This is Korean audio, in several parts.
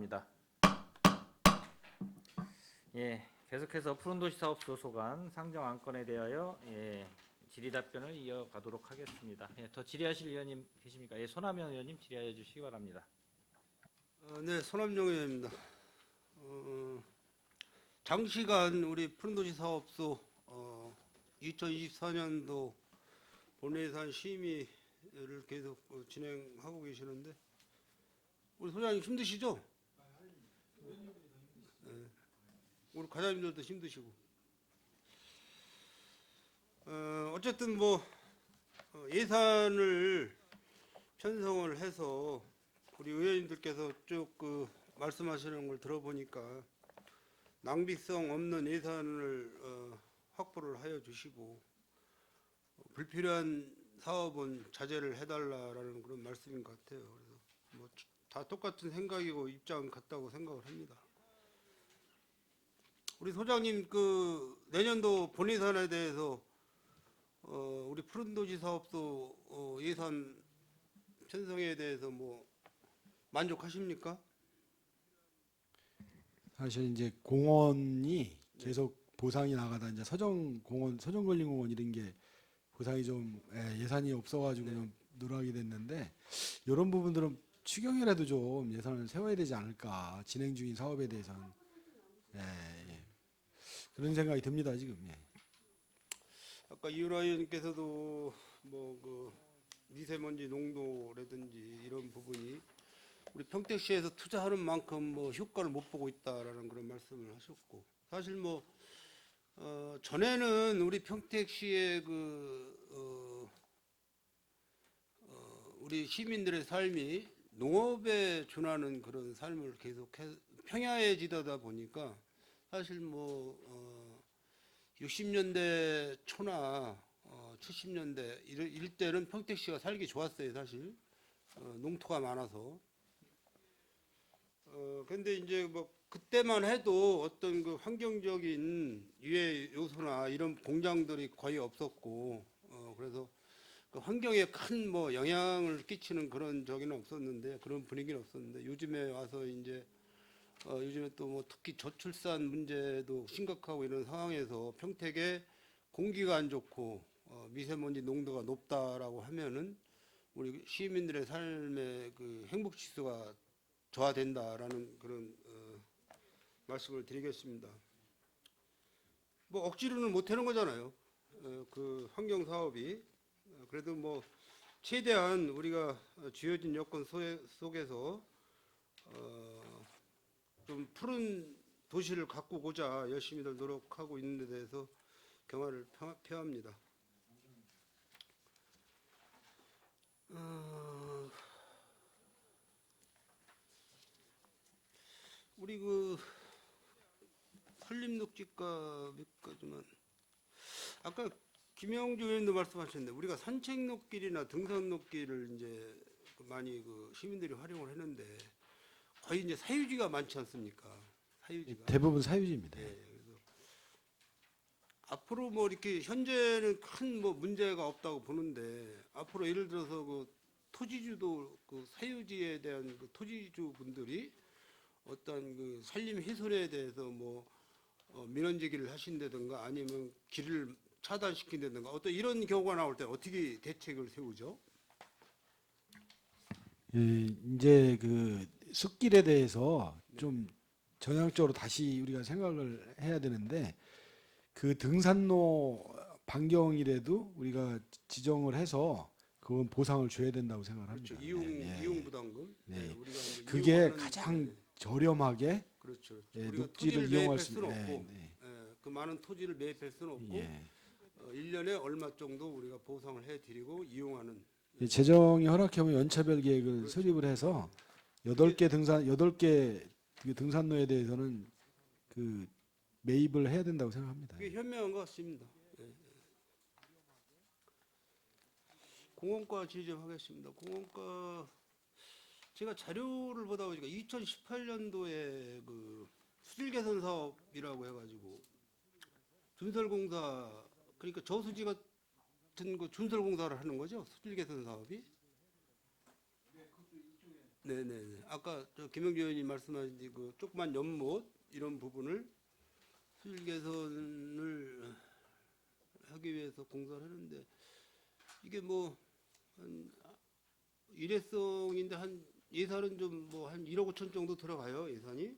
바랍니다. 예, 계속해서 푸른도시 사업 소관 상정 안건에 대하여 질의 답변을 이어가도록 하겠습니다. 더 질의하실 의원님 계십니까? 손하명 의원님 질의하여 주시기 바랍니다. 네, 손함정 의원입니다. 장시간 우리 푸른도시 사업소 2024년도 본예산 심의를 계속 진행하고 계시는데 우리 소장님 힘드시죠? 네, 우리 과장님들도 힘드시고 어쨌든 뭐 예산을 편성을 해서 우리 의원님들께서 쭉 말씀하시는 걸 들어보니까 낭비성 없는 예산을 확보를 하여 주시고 불필요한 사업은 자제를 해달라라는 그런 말씀인 것 같아요. 그래서 뭐 다 똑같은 생각이고 입장 같다고 생각을 합니다. 우리 소장님 내년도 본예산에 대해서 우리 푸른도시 사업소 예산 편성에 대해서 뭐 만족하십니까? 사실 이제 공원이 계속 보상이 나가다 이제 서정공원, 서정권리공원 이런 게 보상이 좀 예산이 없어가지고 좀 누락이 됐는데 이런 부분들은 추경이라도 좀 예산을 세워야 되지 않을까 진행 중인 사업에 대해서는 그런 생각이 듭니다 지금. 아까 이유라 의원님께서도 뭐 미세먼지 농도라든지 이런 부분이 우리 평택시에서 투자하는 만큼 뭐 효과를 못 보고 있다라는 그런 말씀을 하셨고 사실 뭐 전에는 우리 평택시의 우리 시민들의 삶이 농업에 준하는 그런 삶을 계속해 평야해지다 보니까 사실 뭐 60년대 초나 70년대 이럴 때는 평택시가 살기 좋았어요 사실 농토가 많아서 근데 이제 뭐 그때만 해도 어떤 환경적인 유해 요소나 이런 공장들이 거의 없었고 그래서 그 환경에 큰 뭐 영향을 끼치는 그런 저기는 없었는데 그런 분위기는 없었는데 요즘에 와서 이제 요즘에 또 뭐 특히 저출산 문제도 심각하고 이런 상황에서 평택에 공기가 안 좋고 미세먼지 농도가 높다라고 하면은 우리 시민들의 삶의 행복 지수가 저하된다라는 그런 말씀을 드리겠습니다. 뭐 억지로는 못 하는 거잖아요. 그 환경 사업이 그래도 뭐 최대한 우리가 주어진 여건 속에서 좀 푸른 도시를 가꾸고자 열심히들 노력하고 있는 데 대해서 경화를 표합니다. 우리 산림녹지가 몇 가지만 아까 김영주 의원도 말씀하셨는데 우리가 산책로길이나 등산로길을 이제 많이 시민들이 활용을 했는데 거의 이제 사유지가 많지 않습니까? 사유지가 대부분 사유지입니다. 그래서 앞으로 뭐 이렇게 현재는 큰 뭐 문제가 없다고 보는데 앞으로 예를 들어서 토지주도 사유지에 대한 토지주 분들이 어떤 산림 훼손에 대해서 뭐 민원 제기를 하신다든가 아니면 길을 차단시킨다든가 어떤 이런 경우가 나올 때 어떻게 대책을 세우죠? 이제 숲길에 대해서 좀 전향적으로 다시 우리가 생각을 해야 되는데 등산로 반경이라도 우리가 지정을 해서 그건 보상을 줘야 된다고 생각을 합니다. 그렇죠. 이용 부담금. 우리가 이제 그게 이용하는- 가장 저렴하게 그렇죠. 녹지를 우리가 토지를 이용할 매입할 수 수는 있는. 없고 그 많은 토지를 매입할 수는 없고 예. 1년에 얼마 정도 우리가 보상을 해드리고 이용하는 재정이 허락하면 연차별 계획을 그렇죠. 수립을 해서 8개 등산로에 대해서는 매입을 해야 된다고 생각합니다. 그게 현명한 것 같습니다. 공원과 지정하겠습니다. 공원과 제가 자료를 보다 보니까 2018년도에 수질 개선 사업이라고 해가지고 준설공사 그러니까 저수지 같은 준설공사를 하는 거죠. 수질 개선 사업이. 네네. 아까 저 김영주 의원님 말씀하신 그 조그만 연못 이런 부분을 수질 개선을 하기 위해서 공사를 하는데 이게 뭐 한 일회성인데 한 예산은 좀 뭐 한 1억 5천 정도 들어가요 예산이.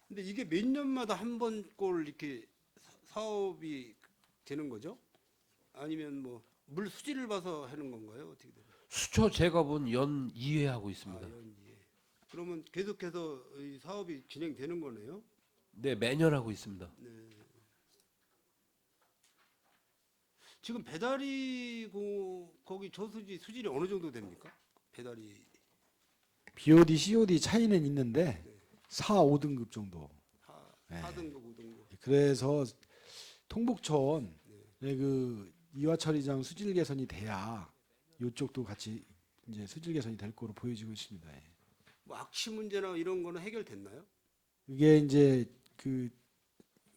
근데 이게 몇 년마다 한 번꼴 이렇게 사업이 되는 거죠? 아니면 뭐 물 수질을 봐서 하는 건가요? 어떻게 돼요? 수초 제거분 연 2회 하고 아, 있습니다. 연이에. 그러면 계속해서 이 사업이 진행되는 거네요? 네, 매년 하고 있습니다. 네. 지금 배달이 거기 저수지 수질이 어느 정도 됩니까? 배달이 BOD, COD 차이는 있는데 4, 5등급 정도. 4등급, 5등급. 그래서 통북촌의 그 이화처리장 수질 개선이 돼야 이쪽도 같이 이제 수질 개선이 될 거로 보여지고 있습니다. 예. 뭐 악취 문제나 이런 거는 해결됐나요? 이게 이제 그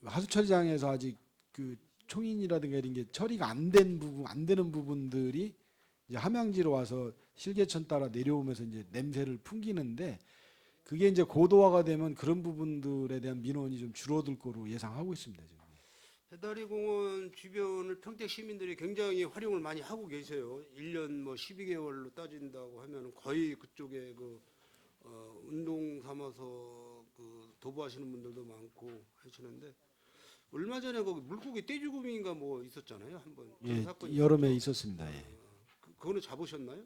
하수처리장에서 아직 그 총인이라든가 이런 게 처리가 안 된 부분, 안 되는 부분들이 이제 함양지로 와서 실개천 따라 내려오면서 이제 냄새를 풍기는데 그게 이제 고도화가 되면 그런 부분들에 대한 민원이 좀 줄어들 거로 예상하고 있습니다. 지금. 배다리 공원 주변을 평택 시민들이 굉장히 활용을 많이 하고 계세요. 1년 뭐 12개월로 따진다고 하면 거의 그쪽에 그 운동 삼아서 그 도보하시는 분들도 많고 하시는데 얼마 전에 거기 물고기 떼죽음인가 뭐 있었잖아요. 한번 그런 예, 사건이 여름에 있었죠. 있었습니다. 예. 그거는 잡으셨나요?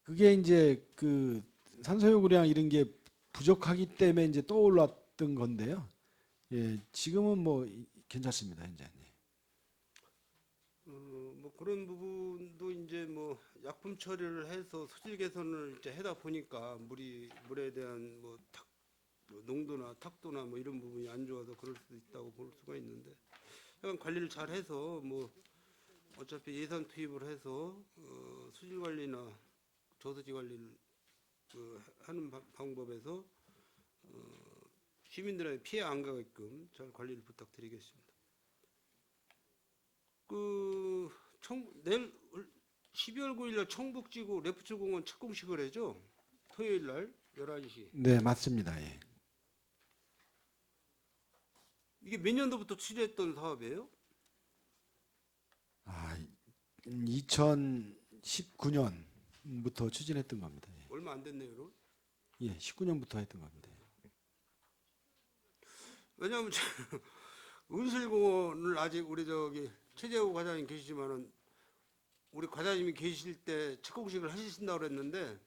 그게 이제 그 산소요구량 이런 게 부족하기 때문에 이제 떠올랐던 건데요. 예, 지금은 뭐 괜찮습니다, 현재. 네. 뭐 그런 부분도 이제 뭐 약품 처리를 해서 수질 개선을 이제 하다 보니까 물에 대한 뭐 농도나 탁도나 뭐 이런 부분이 안 좋아서 그럴 수도 있다고 볼 수가 있는데 약간 관리를 잘 해서 뭐 어차피 예산 투입을 해서 수질 관리나 저수지 관리를 하는 방법에서 시민들에게 피해 안 가게끔 잘 관리를 부탁드리겠습니다. 내일 12월 9일 날 청북지구 레프트공원 착공식을 해죠. 토요일 날 11시. 네, 맞습니다. 예. 이게 몇 년도부터 추진했던 사업이에요? 2019년부터 추진했던 겁니다. 얼마 안 됐네요, 여러분. 예, 19년부터 했던 겁니다. 왜냐하면 은실공원을 아직 우리 저기 최재호 과장님 계시지만은 우리 과장님이 계실 때 착공식을 하신다고 그랬는데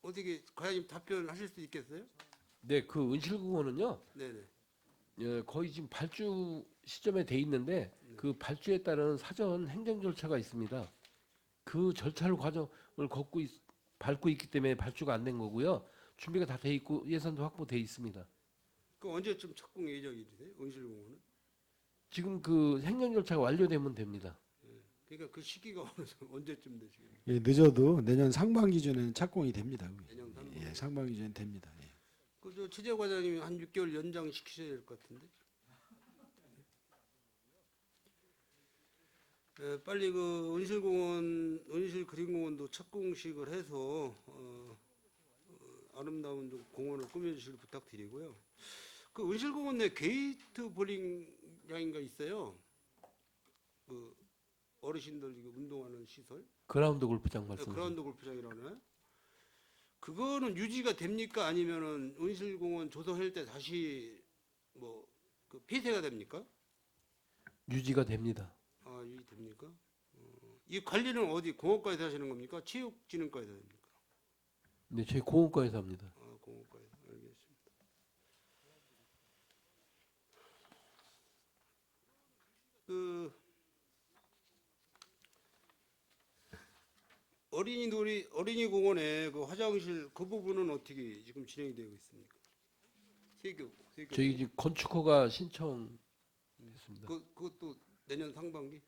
어떻게 과장님 답변하실 수 있겠어요? 네, 그 은실공원은요. 네네. 예, 거의 지금 발주 시점에 돼 있는데 그 발주에 따른 사전 행정 절차가 있습니다. 그 절차를 과정을 밟고 있기 때문에 발주가 안 된 거고요. 준비가 다 돼 있고 예산도 확보돼 있습니다. 그 언제쯤 착공 예정이 돼요? 은실공원은? 지금 그 행정 절차가 완료되면 됩니다. 그러니까 그 시기가 언제쯤 되시겠어요? 예, 늦어도 내년 상반기 전에는 착공이 됩니다. 그게. 내년 상반기. 예, 상반기 전에 됩니다. 예. 그저 최재호 과장님이 한 6개월 연장 시키셔야 될 것 같은데. 빨리 그 은실 그린공원도 착공식을 해서 아름다운 좀 공원을 꾸며주시길 부탁드리고요. 그 은실공원 내 게이트 볼링장인가 있어요. 그 어르신들 이거 운동하는 시설. 그라운드 골프장 말씀. 그라운드 골프장이라네. 그거는 유지가 됩니까? 아니면은 은실공원 조성할 때 다시 뭐 그 폐쇄가 됩니까? 유지가 됩니다. 아, 유지됩니까? 이 관리는 어디 공업과에서 하시는 겁니까? 체육진흥과에서 합니까? 네, 저희 공원과에서 합니다. 아, 공업과에서 알겠습니다. 그 어린이 공원에 그 화장실 그 부분은 어떻게 지금 진행이 되고 있습니까? 세교. 저희 지금 건축허가 신청했습니다. 그것도 내년 상반기?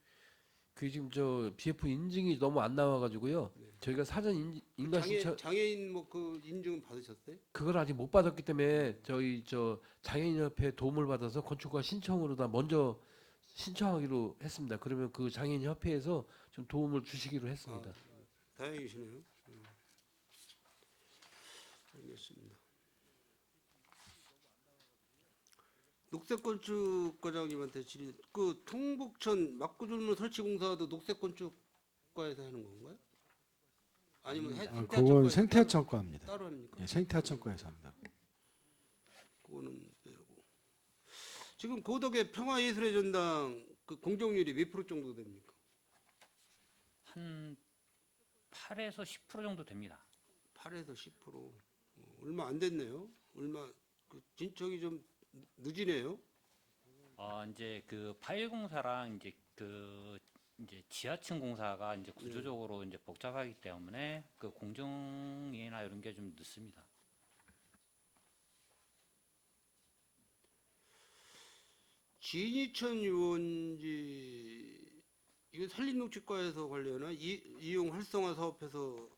그 지금 저 BF 인증이 너무 안 나와가지고요. 저희가 사전 인가 신청 장애인 뭐 그 인증은 받으셨어요? 그걸 아직 못 받았기 때문에 저희 저 장애인협회 도움을 받아서 건축허가 신청으로 다 먼저 신청하기로 했습니다. 그러면 그 장애인협회에서 좀 도움을 주시기로 했습니다. 다행이시네요. 알겠습니다. 녹색건축 과장님한테 질의. 그 통북천 막구줄물 설치 공사도 녹색건축과에서 하는 건가요? 아니면 그건 생태하천과입니다. 따로 합니까? 예, 생태하천과에서 합니다. 그거는 빼고. 지금 고덕의 평화예술의 전당 그 공정률이 몇 프로 정도 됩니까? 한 8에서 10% 정도 됩니다. 8에서 10%. 얼마 안 됐네요. 얼마 그 진척이 좀 늦으네요. 이제 그 파일 공사랑 이제 지하층 공사가 이제 구조적으로 이제 복잡하기 때문에 그 공정이나 이런 게 좀 늦습니다. 진이천 유원지 이거 산림농축과에서 관리하나 이용 활성화 사업에서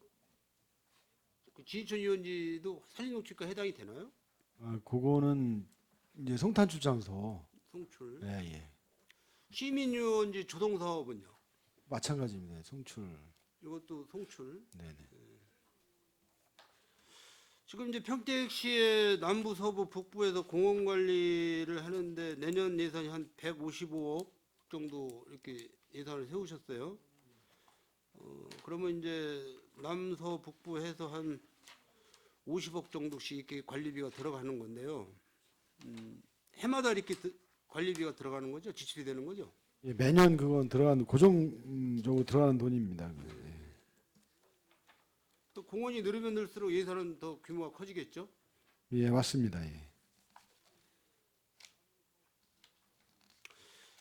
그 진이천 유원지도 산림농축과 해당이 되나요? 그거는 이제 송탄 출장소. 송출. 예, 예. 시민유원지 조성 사업은요? 마찬가지입니다. 송출. 이것도 송출. 네네. 지금 이제 평택시의 남부, 서부, 북부에서 공원 관리를 하는데 내년 예산이 한 155억 정도 이렇게 예산을 세우셨어요. 그러면 이제 남서 북부 해서 한 50억 정도씩 이렇게 관리비가 들어가는 건데요. 해마다 이렇게 관리비가 들어가는 거죠? 지출이 되는 거죠? 예, 매년 그건 들어가는 고정적으로 들어가는 돈입니다. 예. 또 공원이 늘으면 늘수록 예산은 더 규모가 커지겠죠? 예, 맞습니다. 예.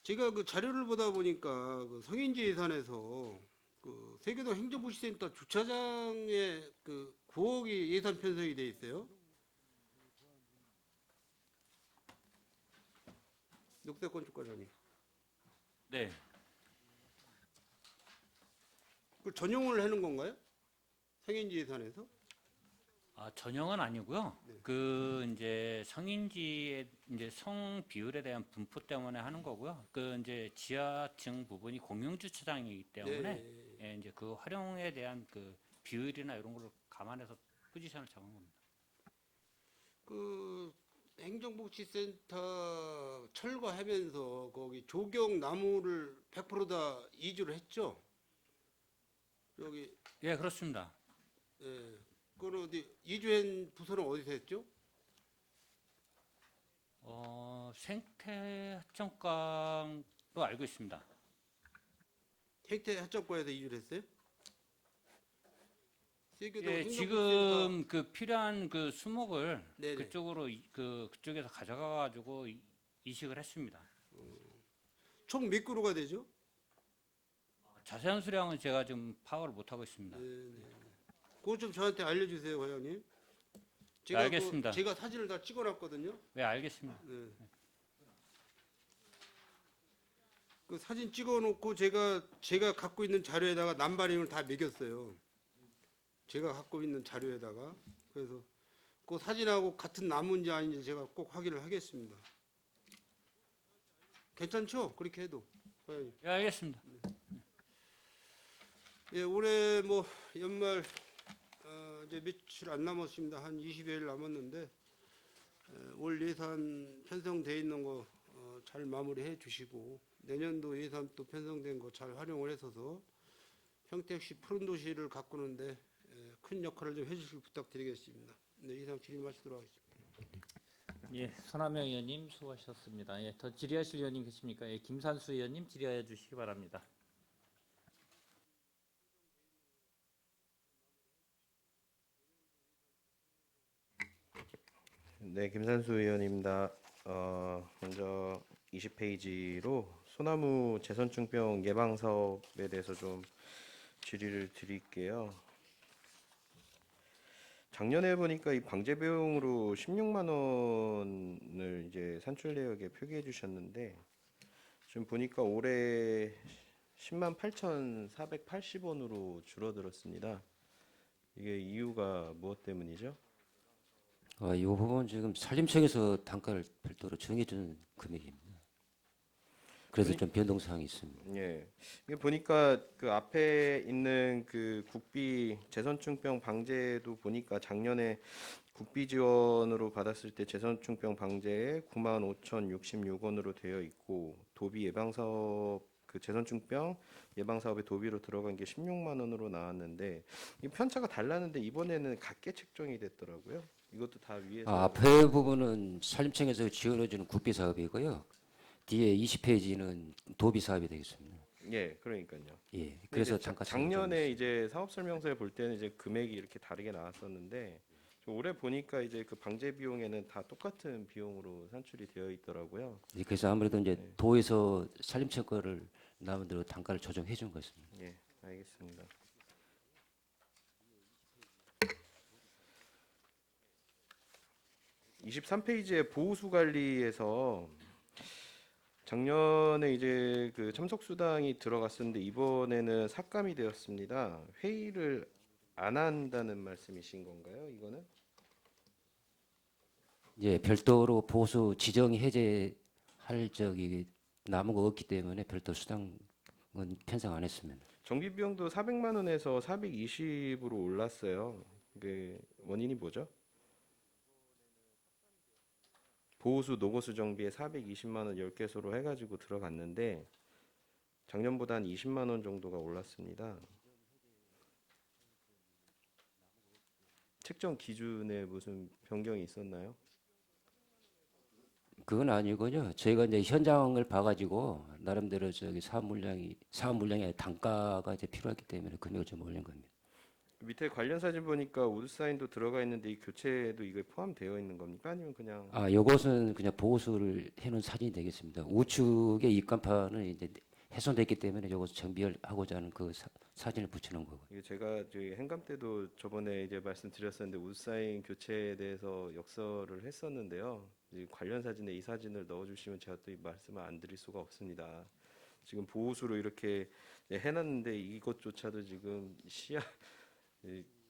제가 그 자료를 보다 보니까 그 성인지 예산에서 그 세계도 행정복지센터 주차장에 그 9억이 예산 편성이 돼 있어요. 녹색건축과장님. 네. 그 전용을 하는 건가요? 성인지 예산에서? 전형은 아니고요. 그 이제 성인지의 이제 성 비율에 대한 분포 때문에 하는 거고요. 그 이제 지하층 부분이 공용 주차장이기 때문에 네. 예, 이제 그 활용에 대한 그 비율이나 이런 걸 감안해서 포지션을 잡은 겁니다. 그 행정복지센터 철거하면서 거기 조경 나무를 100%다 이주를 했죠? 여기 예, 그렇습니다. 예. 그건 어디 이주한 부서는 어디서 했죠? 생태하천과로 알고 있습니다. 행태하천과에서 이주를 했어요? 세계도 예, 행정복지센터 지금 그 필요한 그 수목을 네네. 그쪽으로 그쪽에서 가져가 가지고 이식을 했습니다. 총 몇 그루가 되죠? 자세한 수량은 제가 지금 파악을 못 하고 있습니다. 그거 좀 저한테 알려주세요, 과장님. 네, 알겠습니다. 제가 사진을 다 찍어놨거든요. 네, 알겠습니다. 네. 그 사진 찍어놓고 제가 갖고 있는 자료에다가 남바링을 다 매겼어요. 제가 갖고 있는 자료에다가. 그래서 그 사진하고 같은 나무인지 아닌지 제가 꼭 확인을 하겠습니다. 괜찮죠? 그렇게 해도. 과장님. 예, 알겠습니다. 예, 올해 뭐 연말 이제 며칠 안 남았습니다. 한 20여일 남았는데 올 예산 편성돼 있는 거 잘 마무리해 주시고 내년도 예산 또 편성된 거 잘 활용을 해서서 평택시 푸른 도시를 가꾸는데 큰 역할을 좀 해주실 부탁드리겠습니다. 네, 이상 질의마치도록 하겠습니다. 예, 손하명 의원님 수고하셨습니다. 예, 더 질의하실 의원님 계십니까? 예, 김산수 의원님 질의해 주시기 바랍니다. 네, 김산수 의원입니다. 먼저 20페이지로 소나무 재선충병 예방 사업에 대해서 좀 질의를 드릴게요. 작년에 보니까 이 방제 비용으로 16만 원을 이제 산출 내역에 표기해 주셨는데 지금 보니까 올해 10만 8,480원으로 줄어들었습니다. 이게 이유가 무엇 때문이죠? 이 부분 지금 산림청에서 단가를 별도로 정해준 금액입니다. 그래서 좀 변동사항이 있습니다. 예. 이게 보니까 그 앞에 있는 그 국비 재선충병 방제도 보니까 작년에 국비 지원으로 받았을 때 재선충병 방제에 95,066원으로 되어 있고 도비 예방 사업 그 재선충병 예방 사업에 도비로 들어간 게 16만 원으로 나왔는데 이 편차가 달랐는데 이번에는 각계 책정이 됐더라고요. 이것도 다 위에서 앞에 부분은 산림청에서 지원해주는 국비 사업이고요. 뒤에 20페이지는 도비 사업이 되겠습니다. 예, 그러니까요. 예, 근데 그래서 이제 단가 작년에 이제 사업 설명서에 볼 때는 이제 금액이 이렇게 다르게 나왔었는데 올해 보니까 이제 그 방제 비용에는 다 똑같은 비용으로 산출이 되어 있더라고요. 예, 그래서 아무래도 이제 도에서 산림청 거를 나온 대로 단가를 조정해 준 것입니다. 예, 알겠습니다. (23페이지에) 보호수 관리에서 작년에 이제 그 참석 수당이 들어갔었는데 이번에는 삭감이 되었습니다. 회의를 안 한다는 말씀이신 건가요? 이거는? 예, 별도로 보수 지정이 해제할 적이 남은 거 없기 때문에 별도 수당은 편성 안 했습니다. 정비 비용도 400만 원에서 420으로 올랐어요. 그 원인이 뭐죠? 보호수 노고수 정비에 420만 원 10개소로 해가지고 들어갔는데 작년보다 한 20만 원 정도가 올랐습니다. 책정 기준에 무슨 변경이 있었나요? 그건 아니고요. 저희가 이제 현장을 봐가지고 나름대로 저기 사업 물량이 아니라 단가가 이제 필요했기 때문에 금액을 좀 올린 겁니다. 밑에 관련 사진 보니까 우드 사인도 들어가 있는데 이 교체도 이거 포함되어 있는 겁니까? 아니면 그냥 아, 요것은 그냥 보호수를 해놓은 사진이 되겠습니다. 우측의 입간판은 이제 훼손됐기 때문에 요것 정비하고자 하는 그 사진을 붙이는 거고. 이게 제가 저희 행감 때도 저번에 이제 말씀드렸었는데 우드 사인 교체에 대해서 역설을 했었는데요. 이 관련 사진에 이 사진을 넣어주시면 제가 또 이 말씀을 안 드릴 수가 없습니다. 지금 보호수로 이렇게 해놨는데 이것조차도 지금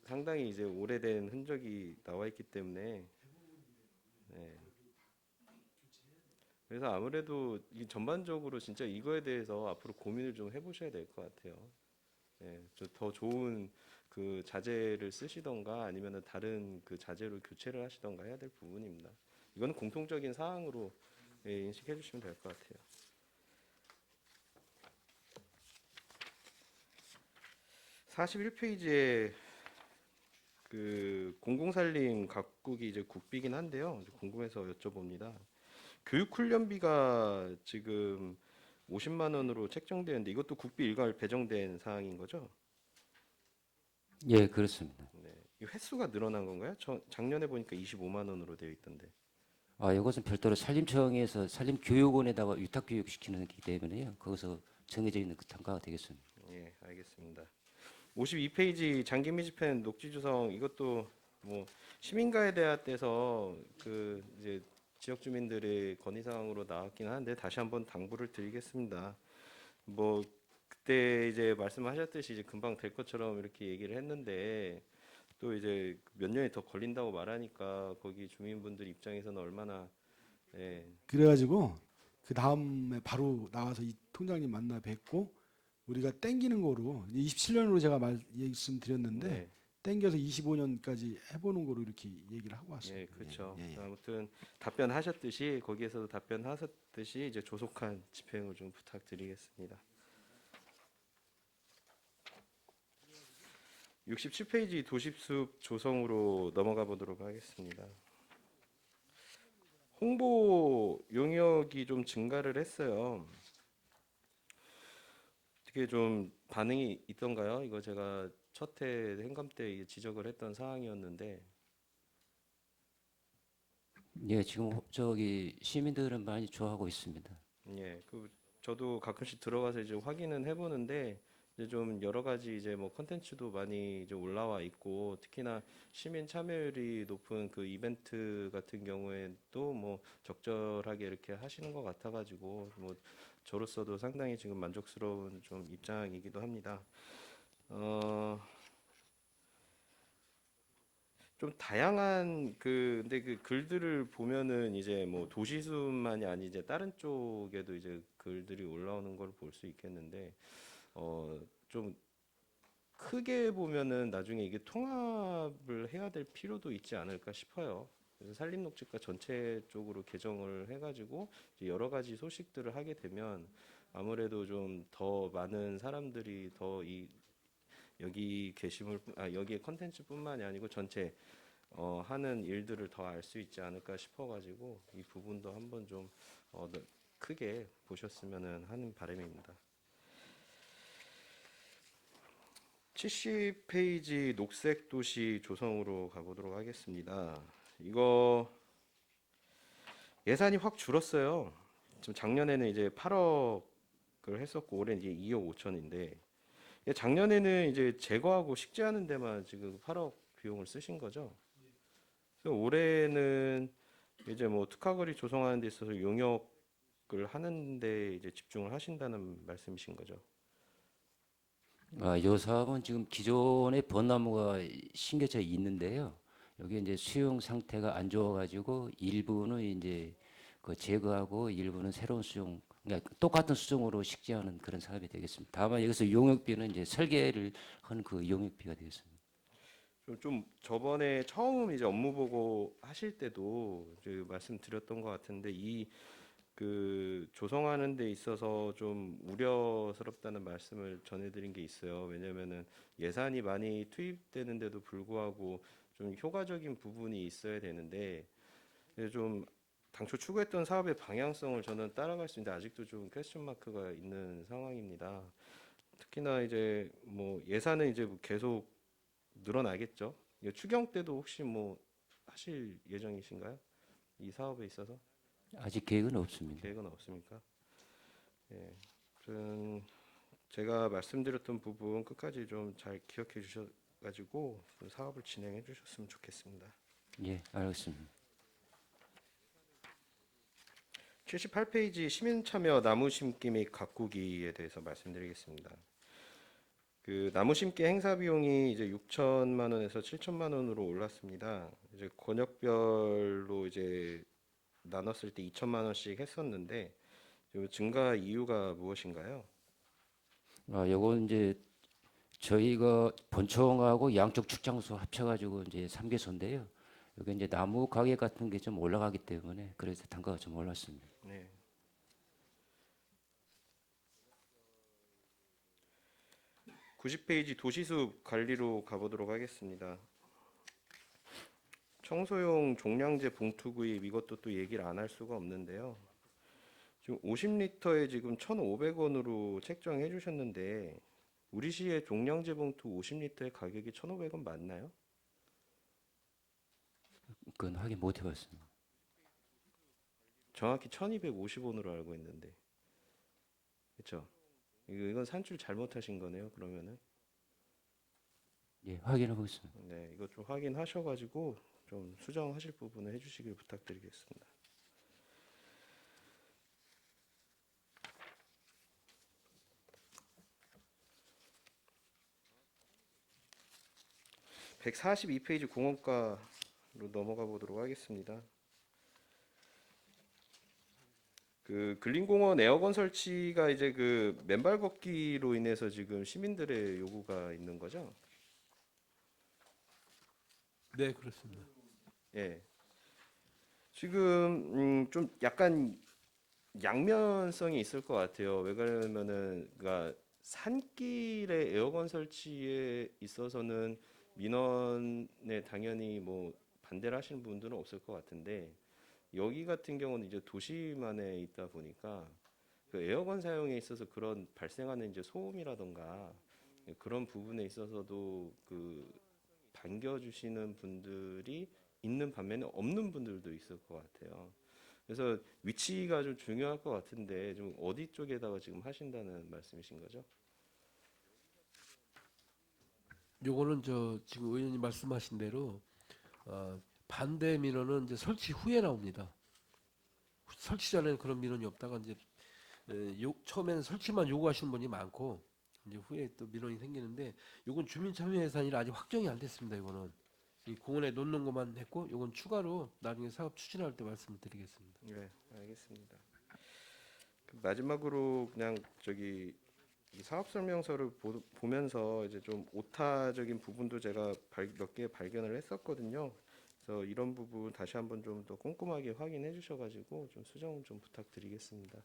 상당히 이제 오래된 흔적이 나와 있기 때문에 그래서 아무래도 이 전반적으로 진짜 이거에 대해서 앞으로 고민을 좀 해보셔야 될 것 같아요. 더 좋은 그 자재를 쓰시던가 아니면은 다른 그 자재로 교체를 하시던가 해야 될 부분입니다. 이거는 공통적인 사항으로 인식해 주시면 될 것 같아요. 41페이지에 그 공공산림 각국이 이제 국비긴 한데요. 궁금해서 여쭤봅니다. 교육훈련비가 지금 50만 원으로 책정되는데 이것도 국비 일괄 배정된 사항인 거죠? 예, 그렇습니다. 네. 이 횟수가 늘어난 건가요? 작년에 보니까 25만 원으로 되어 있던데. 아, 이것은 별도로 산림청에서 산림교육원에다가 위탁교육 시키는 거기 때문에요. 거기서 정해져 있는 그 단가가 되겠습니다. 예, 알겠습니다. 52페이지 장기미집행 녹지조성 이것도 뭐 시민가에 대하여서 그 이제 지역 주민들의 건의 사항으로 나왔긴 한데 다시 한번 당부를 드리겠습니다. 뭐 그때 이제 말씀하셨듯이 이제 금방 될 것처럼 이렇게 얘기를 했는데 또 이제 몇 년이 더 걸린다고 말하니까 거기 주민분들 입장에서는 얼마나 그래가지고 그 다음에 바로 나와서 이 통장님 만나 뵙고 우리가 땡기는 거로 27년으로 제가 말씀드렸는데 네. 땡겨서 25년까지 해보는 거로 이렇게 얘기를 하고 왔어요. 예, 그렇죠. 예, 예. 아무튼 답변하셨듯이 거기에서도 답변하셨듯이 이제 조속한 집행을 좀 부탁드리겠습니다. 67페이지 도시숲 조성으로 넘어가 보도록 하겠습니다. 홍보 용역이 좀 증가를 했어요. 어떻게 좀 반응이 있던가요? 이거 제가 첫 해 행감 때 지적을 했던 사항이었는데 예, 지금 저기 시민들은 많이 좋아하고 있습니다. 예, 그 저도 가끔씩 들어가서 이제 확인은 해보는데 이제 좀 여러 가지 이제 뭐 컨텐츠도 많이 이제 올라와 있고 특히나 시민 참여율이 높은 그 이벤트 같은 경우에도 뭐 적절하게 이렇게 하시는 것 같아가지고 뭐 저로서도 상당히 지금 만족스러운 좀 입장이기도 합니다. 좀 다양한 근데 그 글들을 보면은 이제 뭐 도시숲만이 아니 이제 다른 쪽에도 이제 글들이 올라오는 걸 볼 수 있겠는데 좀 크게 보면은 나중에 이게 통합을 해야 될 필요도 있지 않을까 싶어요. 그래서 산림녹지과 전체 쪽으로 개정을 해가지고 이제 여러 가지 소식들을 하게 되면 아무래도 좀 더 많은 사람들이 더 이 여기 게시물 여기에 컨텐츠뿐만이 아니고 전체 하는 일들을 더 알 수 있지 않을까 싶어가지고 이 부분도 한번 좀 크게 보셨으면 하는 바람입니다. 70페이지 녹색 도시 조성으로 가보도록 하겠습니다. 이거 예산이 확 줄었어요. 지금 작년에는 이제 8억을 했었고 올해는 이제 2억 5천인데 작년에는 이제 제거하고 식재하는 데만 지금 8억 비용을 쓰신 거죠. 그래서 올해는 이제 뭐 특화거리 조성하는 데 있어서 용역을 하는데 이제 집중을 하신다는 말씀이신 거죠. 요 사업은 지금 기존에 벚나무가 심겨져 있는데요. 여기 이제 수용 상태가 안 좋아가지고 일부는 이제 그 제거하고 일부는 새로운 수용, 그러니까 똑같은 수종으로 식재하는 그런 사업이 되겠습니다. 다만 여기서 용역비는 이제 설계를 한 그 용역비가 되겠습니다. 좀 저번에 처음 이제 업무 보고 하실 때도 이제 말씀드렸던 것 같은데 이 그 조성하는 데 있어서 좀 우려스럽다는 말씀을 전해드린 게 있어요. 왜냐면은 예산이 많이 투입되는데도 불구하고 좀 효과적인 부분이 있어야 되는데 좀 당초 추구했던 사업의 방향성을 저는 따라갈 수 있는데 아직도 좀 퀘스천 마크가 있는 상황입니다. 특히나 이제 뭐 예산은 이제 계속 늘어나겠죠. 추경 때도 혹시 뭐 하실 예정이신가요? 이 사업에 있어서 아직 계획은 없습니다. 계획은 없습니까? 예, 좀 제가 말씀드렸던 부분 끝까지 좀 잘 기억해 주셔가지고 사업을 진행해 주셨으면 좋겠습니다. 예, 알겠습니다. 78페이지 시민 참여 나무 심기 및 가꾸기에 대해서 말씀드리겠습니다. 그 나무 심기 행사 비용이 이제 6천만 원에서 7천만 원으로 올랐습니다. 이제 권역별로 이제 나눴을 때 2천만 원씩 했었는데 좀 증가 이유가 무엇인가요? 요건 이제 저희가 본청하고 양쪽 축장소 합쳐가지고 이제 3개소인데요. 여기 이제 나무 가격 같은 게 좀 올라가기 때문에 그래서 단가가 좀 올랐습니다. 네. (90페이지) 도시숲 관리로 가보도록 하겠습니다. 청소용 종량제 봉투 구입 이것도 또 얘기를 안 할 수가 없는데요. 지금 50리터에 지금 1,500원으로 책정해 주셨는데 우리 시의 종량제 봉투 50리터의 가격이 1,500원 맞나요? 그건 확인 못 해봤습니다. 정확히 1,250원으로 알고 있는데 그렇죠? 이건 산출 잘못하신 거네요. 그러면은 예, 확인해보겠습니다. 네, 이거 좀 확인하셔가지고 좀 수정하실 부분을 해주시길 부탁드리겠습니다. (142페이지) 공원가로 넘어가 보도록 하겠습니다. 그 근린공원 에어건 설치가 이제 그 맨발 걷기로 인해서 지금 시민들의 요구가 있는 거죠? 네, 그렇습니다. 예. 지금 좀 약간 양면성이 있을 것 같아요. 왜 그러냐면은 그러니까 산길에 에어건 설치에 있어서는 민원에 당연히 뭐 반대를 하시는 분들은 없을 것 같은데 여기 같은 경우는 이제 도시만에 있다 보니까 그 에어건 사용에 있어서 그런 발생하는 이제 소음이라던가 그런 부분에 있어서도 그 반겨주시는 분들이 있는 반면에 없는 분들도 있을 것 같아요. 그래서 위치가 좀 중요할 것 같은데 좀 어디 쪽에다가 지금 하신다는 말씀이신 거죠? 요거는 지금 의원님 말씀하신 대로 반대 민원은 이제 설치 후에 나옵니다. 설치 전에는 그런 민원이 없다가 이제 처음에는 설치만 요구하시는 분이 많고 이제 후에 또 민원이 생기는데 요건 주민 참여 예산이라 아직 확정이 안 됐습니다. 이거는 이 공원에 놓는 것만 했고 요건 추가로 나중에 사업 추진할 때 말씀을 드리겠습니다. 네, 알겠습니다. 그 마지막으로 그냥 저기 이 사업 설명서를 보면서 이제 좀 오타적인 부분도 제가 몇 개 발견을 했었거든요. 그래서 이런 부분 다시 한번 좀 더 꼼꼼하게 확인해 주셔가지고 좀 수정 좀 부탁드리겠습니다.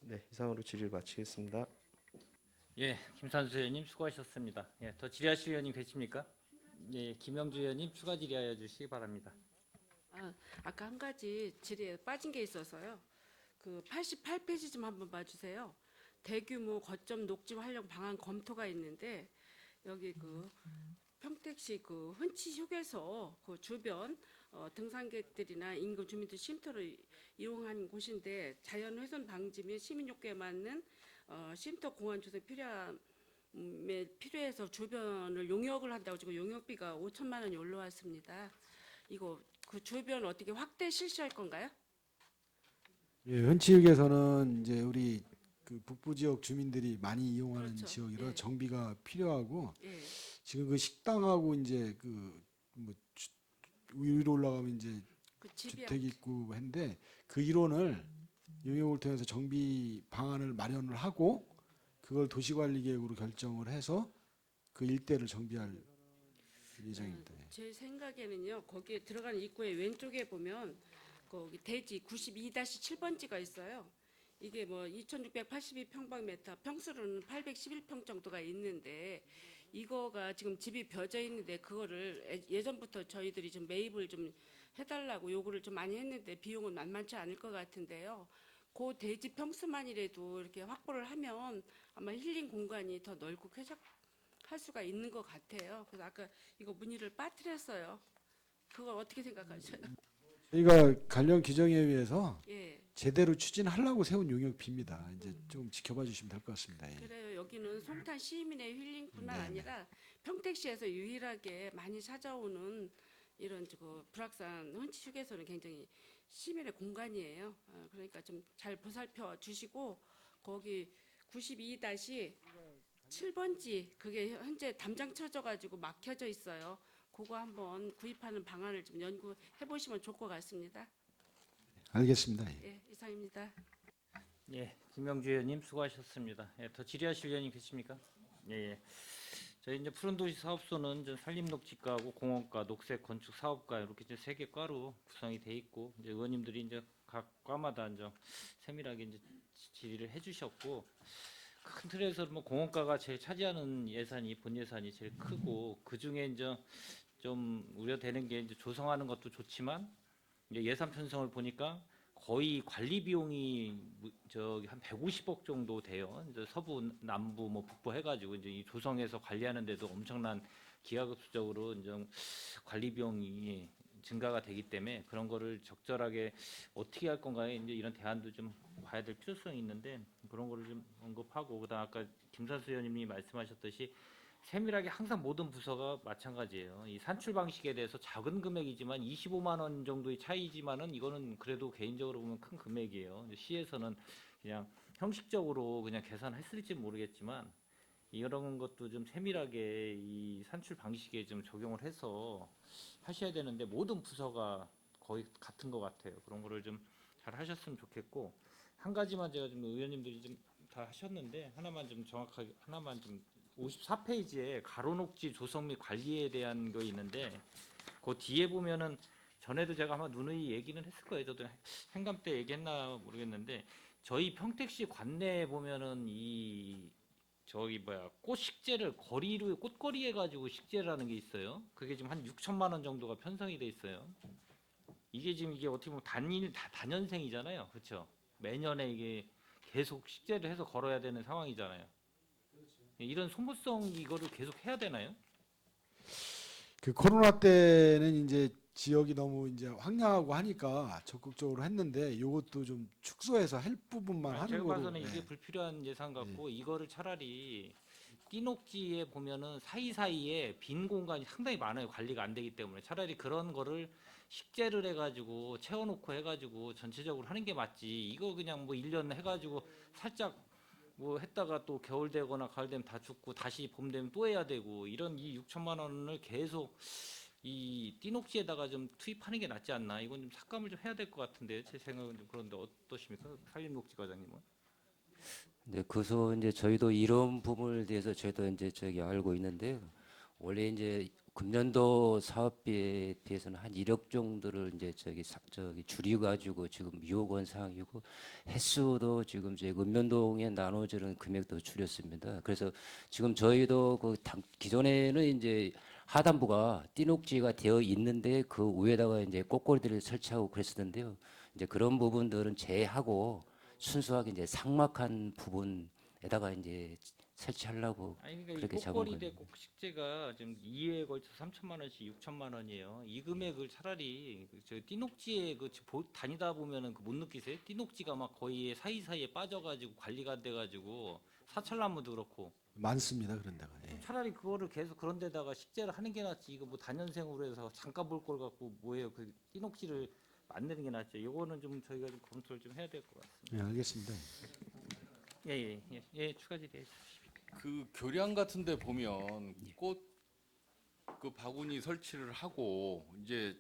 네, 이상으로 질의를 마치겠습니다. 예, 김산수 의원님 수고하셨습니다. 예, 더 질의하실 의원님 계십니까? 예, 김영주 의원님 추가 질의하여 주시기 바랍니다. 아까 한 가지 질의에 빠진 게 있어서요. 그 88페이지 좀 한번 봐주세요. 대규모 거점 녹지 활용 방안 검토가 있는데 여기 그 평택시 그 흔치 휴게소 그 주변 등산객들이나 인근 주민들 쉼터를 이용한 곳인데 자연훼손 방지 및 시민 욕구에 맞는 쉼터 공원 조성이 필요해서 주변을 용역을 한다고 지금 용역비가 5천만 원이 올라왔습니다. 이거 그 주변 어떻게 확대 실시할 건가요? 예, 현지역에서는 이제 우리 그 북부 지역 주민들이 많이 이용하는 그렇죠. 지역이라 예. 정비가 필요하고 예. 지금 그 식당하고 이제 그 뭐 위로 올라가면 이제 그 집이 주택 있고 한데 그 일원을 용역을 통해서 정비 방안을 마련을 하고 그걸 도시관리계획으로 결정을 해서 그 일대를 정비할 예정입니다. 예. 제 생각에는요. 거기에 들어가는 입구의 왼쪽에 보면 거기 대지 92-7번지가 있어요. 이게 뭐 2,682평방미터, 평수로는 811평 정도가 있는데 이거가 지금 집이 벼져 있는데 그거를 예전부터 저희들이 좀 매입을 좀 해달라고 요구를 좀 많이 했는데 비용은 만만치 않을 것 같은데요. 그 대지 평수만이라도 이렇게 확보를 하면 아마 힐링 공간이 더 넓고 쾌적할 수가 있는 것 같아요. 그래서 아까 이거 문의를 빠뜨렸어요. 그걸 어떻게 생각하세요? 저희가 관련 규정에 의해서 예. 제대로 추진하려고 세운 용역비입니다. 이제 좀 지켜봐 주시면 될 것 같습니다. 예. 그래요. 여기는 송탄 시민의 힐링뿐만 아니라 평택시에서 유일하게 많이 찾아오는 이런 그 불악산 흔치 휴게소는 굉장히 시민의 공간이에요. 그러니까 좀 잘 보살펴 주시고 거기 92-7번지 그게 현재 담장 쳐져가지고 막혀져 있어요. 그거 한번 구입하는 방안을 좀 연구해 보시면 좋을 것 같습니다. 알겠습니다. 예. 예, 이상입니다. 예, 김영주 의원님 수고하셨습니다. 예, 더 질의하실 의원님 계십니까? 예, 예. 저희 이제 푸른도시 사업소는 이제 산림녹지과하고 공원과, 녹색 건축 사업과 이렇게 이제 세 개 과로 구성이 돼 있고 이제 의원님들이 이제 각 과마다 이제 세밀하게 이제 질의를 해주셨고 큰 틀에서 뭐 공원과가 제일 차지하는 예산이 본 예산이 제일 크고 그 중에 이제 좀 우려되는 게 이제 조성하는 것도 좋지만 이제 예산 편성을 보니까 거의 관리 비용이 저기 한 150억 정도 돼요. 이제 서부, 남부, 뭐 북부 해가지고 이제 이 조성해서 관리하는데도 엄청난 기하급수적으로 이제 관리 비용이 증가가 되기 때문에 그런 거를 적절하게 어떻게 할 건가에 이제 이런 대안도 좀 봐야 될 필요성이 있는데 그런 거를 좀 언급하고 그다음 아까 김산수 의원님이 말씀하셨듯이 세밀하게 항상 모든 부서가 마찬가지예요. 이 산출 방식에 대해서 작은 금액이지만 25만 원 정도의 차이지만은 이거는 그래도 개인적으로 보면 큰 금액이에요. 시에서는 그냥 형식적으로 그냥 계산했을지 모르겠지만 이런 것도 좀 세밀하게 이 산출 방식에 좀 적용을 해서 하셔야 되는데 모든 부서가 거의 같은 것 같아요. 그런 거를 좀 잘 하셨으면 좋겠고 한 가지만 제가 좀 의원님들이 좀 다 하셨는데 하나만 좀 정확하게 하나만 좀 54페이지에 가로녹지 조성 및 관리에 대한 거 있는데 그 뒤에 보면은 전에도 제가 아마 누누이 얘기는 했을 거예요. 저도 행감 때 얘기했나 모르겠는데 저희 평택시 관내에 보면은 이 저기 뭐야 꽃 식재를 거리로 꽃거리 해가지고 식재라는 게 있어요. 그게 지금 한 6천만 원 정도가 편성이 돼 있어요. 이게 지금 이게 어떻게 보면 단연생이잖아요, 그렇죠? 매년에 이게 계속 식재를 해서 걸어야 되는 상황이잖아요. 이런 소모성 이거를 계속 해야 되나요? 그 코로나 때는 이제 지역이 너무 이제 황량하고 하니까 적극적으로 했는데 이것도 좀 축소해서 할 부분만 하는 제가 거로. 봐서는 이게 예. 불필요한 예산 같고 이거를 차라리 띠녹지에 보면은 사이사이에 빈 공간이 상당히 많아요. 관리가 안 되기 때문에 차라리 그런 거를 식재를 해가지고 채워놓고 해가지고 전체적으로 하는 게 맞지. 이거 그냥 뭐 1년 해가지고 살짝 뭐 했다가 또 겨울 되거나 가을 되면 다 죽고 다시 봄 되면 또 해야 되고 이런 이 6천만 원을 계속 이 띠녹지에다가 좀 투입하는 게 낫지 않나? 이건 좀 삭감을 좀 해야 될 것 같은데 제 생각은 좀 그런데 어떠십니까, 산림녹지 과장님은? 네, 그래서 이제 저희도 이런 부분에 대해서 저희도 이제 저기 알고 있는데요. 원래 이제 금년도 사업비에 비해서는 한 1억 정도를 이제 저기 줄여가지고 지금 6억 원 상황이고 횟수도 지금 저희 읍면동에 나눠주는 금액도 줄였습니다. 그래서 지금 저희도 기존에는 이제 하단부가 띠녹지가 되어 있는데 그 위에다가 이제 꽃거리들을 설치하고 그랬었는데요. 이제 그런 부분들은 제외하고 순수하게 이제 삭막한 부분에다가 이제 설치하려고 아니 그러니까 이 그렇게 잡은 꽃거리 대 거예요. 꼭식제가 지금 2회에 걸쳐 3천만 원씩 6천만 원이에요. 이 금액을 차라리 저 띠녹지에 다니다 보면은 못 느끼세요? 띠녹지가 막 거의 사이사이에 빠져가지고 관리가 안 돼가지고 사철나무도 그렇고 많습니다. 그런 데가. 예. 차라리 그거를 계속 그런 데다가 식재를 하는 게 낫지. 이거 뭐 단연생으로 해서 잠깐 볼 걸 갖고 뭐예요? 그 띠녹지를 만드는 게 낫죠. 이거는 좀 저희가 좀 검토를 좀 해야 될 것 같습니다. 예, 알겠습니다. 예, 추가 질의. 그 교량 같은 데 보면 꽃 그 바구니 설치를 하고 이제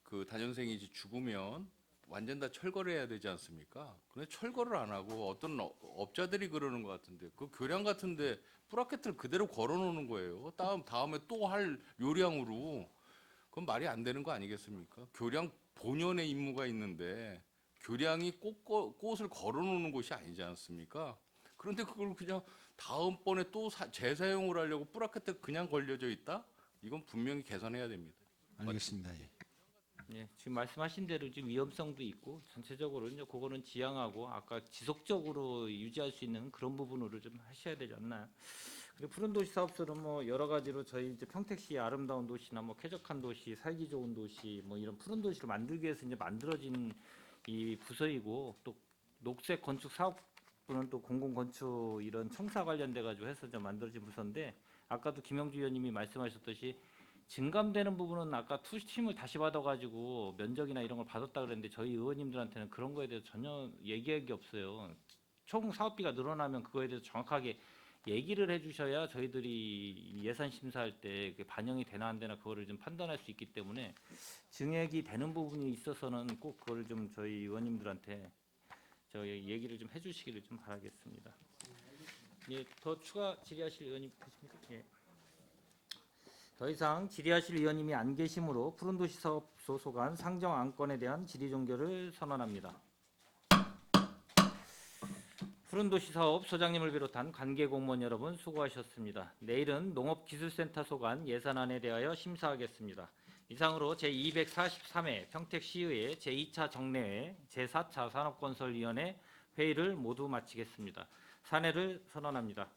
그 단연생이 이제 죽으면 완전 다 철거를 해야 되지 않습니까? 근데 철거를 안 하고 어떤 업자들이 그러는 것 같은데 그 교량 같은데 브라켓을 그대로 걸어 놓는 거예요. 다음에 또 할 요량으로. 그건 말이 안 되는 거 아니겠습니까? 교량 본연의 임무가 있는데 교량이 꽃을 걸어 놓는 곳이 아니지 않습니까? 그런데 그걸 그냥 다음번에 또 재사용을 하려고 브라켓에 그냥 걸려져 있다? 이건 분명히 개선해야 됩니다. 알겠습니다. 예. 예, 지금 말씀하신 대로 지금 위험성도 있고 전체적으로 이제 그거는 지양하고 아까 지속적으로 유지할 수 있는 그런 부분으로 좀 하셔야 되지 않나요? 그리고 푸른 도시 사업소는 뭐 여러 가지로 저희 이제 평택시의 아름다운 도시나 뭐 쾌적한 도시, 살기 좋은 도시 뭐 이런 푸른 도시를 만들기 위해서 이제 만들어진 이 부서이고 또 녹색 건축 사업부는 또 공공건축 이런 청사 관련돼 가지고 해서 좀 만들어진 부서인데 아까도 김영주 의원님이 말씀하셨듯이 증감되는 부분은 아까 투심을 다시 받아가지고 면적이나 이런 걸 받았다 그랬는데 저희 의원님들한테는 그런 거에 대해서 전혀 얘기할 게 없어요. 총 사업비가 늘어나면 그거에 대해서 정확하게 얘기를 해주셔야 저희들이 예산 심사할 때 반영이 되나 안 되나 그거를 좀 판단할 수 있기 때문에 증액이 되는 부분이 있어서는 꼭 그걸 좀 저희 의원님들한테 저희 얘기를 좀 해주시기를 좀 바라겠습니다. 예, 더 추가 질의하실 의원님 계십니까? 예. 더 이상 질의하실 의원님이 안 계시므로 푸른도시 사업소 소관 상정 안건에 대한 질의 종결을 선언합니다. 푸른도시 사업 소장님을 비롯한 관계 공무원 여러분 수고하셨습니다. 내일은 농업기술센터 소관 예산안에 대하여 심사하겠습니다. 이상으로 제243회 평택시의회 제2차 정례회 제4차 산업건설위원회 회의를 모두 마치겠습니다. 산회를 선언합니다.